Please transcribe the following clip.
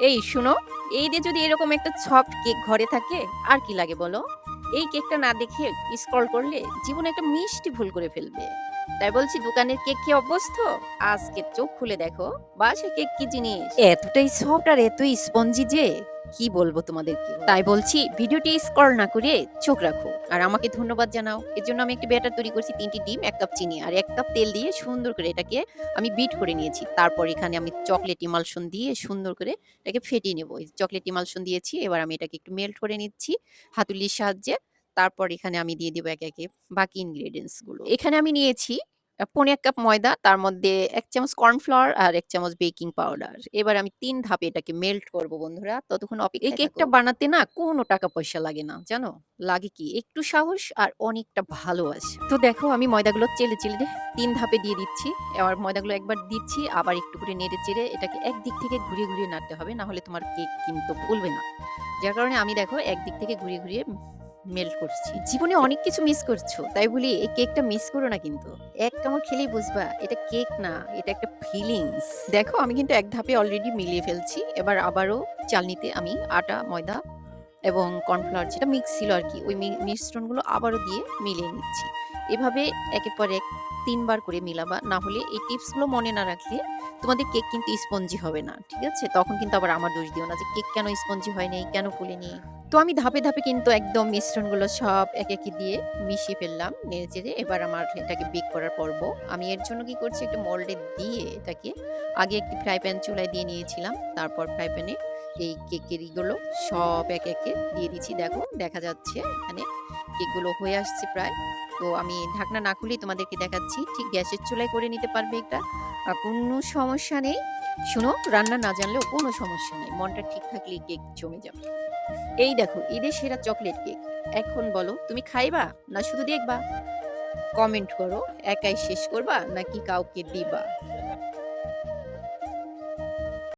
এই শুনো, এই যে যদি এরকম একটা সফট কেক ঘরে থাকে আর কি লাগে বলো? এই কেকটা না দেখে স্ক্রল করলে জীবনে একটা মিষ্টি ভুল করে ফেলবে। তাই বলছি দোকানের কেক খেয়ে অভ্যস্ত? আজকে চোখ খুলে দেখো বাসায় কেক কি জিনিস। এতটাই সফট আর এতই স্পঞ্জি যে কি বলবো তোমাদেরকে। তাই বলছি ভিডিওটি স্ক্রল না করে চোখ রাখো আর আমাকে ধন্যবাদ জানাও। এর জন্য আমি একটি ব্যাটার তৈরি করছি ৩টি ডিম, ১ কাপ চিনি আর ১ কাপ তেল দিয়ে সুন্দর করে এটাকে আমি বিট করে নিয়েছি। তারপর এখানে আমি চকলেট ইমালশন দিয়ে সুন্দর করে এটাকে ফেটিয়ে নেব। এই চকলেট ইমালশন দিয়েছি। এবার আমি এটাকে একটু মেল্ট করে নিচ্ছি হাতুড়ির সাহায্যে। তারপর এখানে আমি দিয়ে দিব একে, একে বাকি ইনগ্রেডিয়েন্টস গুলো। এখানে আমি নিয়েছি পৌনে ১ কাপ ময়দা, তার মধ্যে ১ চামচ কর্নফ্লাওয়ার আর ১ চামচ বেকিং পাউডার। এবার আমি ৩ ধাপে এটাকে মেল্ট করব বন্ধুরা। ততক্ষণ অপেক্ষায় থাকো। এই কেকটা বানাতে না কোনো টাকা পয়সা লাগে না, জানো? লাগে কি? একটু সাহস আর অনেকটা ভালোবাসা। তো দেখো আমি ময়দাগুলো চেলে, চেলে ৩ ধাপে দিয়ে দিচ্ছি। এবার ময়দাগুলো একবার দিচ্ছি, আবার একটু করে নেড়ে চেড়ে এটাকে একদিক থেকে ঘুরিয়ে, ঘুরিয়ে নাড়তে হবে। না হলে তোমার কেক কিন্তু ফুলবে না। যার কারণে আমি দেখো একদিক থেকে ঘুরিয়ে, ঘুরিয়ে মেল্ট করছি। জীবনে অনেক কিছু মিস করছো। তাই বলি এই কেকটা মিস করো না কিন্তু। এক কামড় খেলেই বুঝবা এটা কেক না, এটা একটা ফিলিংস। দেখো আমি কিন্তু এক ধাপে অলরেডি মিলিয়ে ফেলছি। এবার আবারও চালনিতে আমি আটা, ময়দা এবং কর্নফ্লাওয়ার যেটা মিক্স ছিল আরকি, ওই মিশ্রণগুলো আবারও দিয়ে মিলিয়ে নিচ্ছি। এভাবে একের পর এক ৩ বার করে মিলাবা। না হলে এই টিপসগুলো মনে না রাখলে তোমাদের কেক কিন্তু স্পঞ্জি হবে না। ঠিক আছে? তখন কিন্তু আবার আমার দোষ দিও না যে কেক কেন স্পঞ্জি হয় নাই, কেন ফুলেনি। তো আমি ধাপে, ধাপে কিন্তু একদম মিশ্রণগুলো সব একে, একে দিয়ে মিশিয়ে ফেললাম নেড়েচেড়ে। এবার আমার এটাকে বেক করার পর্ব। আমি এর জন্য কি করছি, একটা মোল্ডে দিয়ে এটাকে আগে একটি ফ্রাই প্যান চুলায় দিয়ে নিয়েছিলাম। তারপর ফ্রাই প্যানে এই কেকের ইগুলো সব একে, একে দিয়ে দিচ্ছি। দেখো দেখা যাচ্ছে এখানে কেকগুলো হয়ে আসছে প্রায়। তো আমি ঢাকনা না খুলেই তোমাদেরকে দেখাচ্ছি। ঠিক গ্যাসের চুলায় করে নিতে পারবে এটা। কোনো সমস্যা নেই। শোনো, রান্না না জানলেও কোনো সমস্যা নেই। মনটা ঠিক থাকলেই কেক জমে যাবে। এই দেখো ঈদের সেরা চকলেট কেক। এখন বলো তুমি খাইবা না শুধু দেখবা? কমেন্ট করো। একাই শেষ করবা নাকি কাউকে দিবা?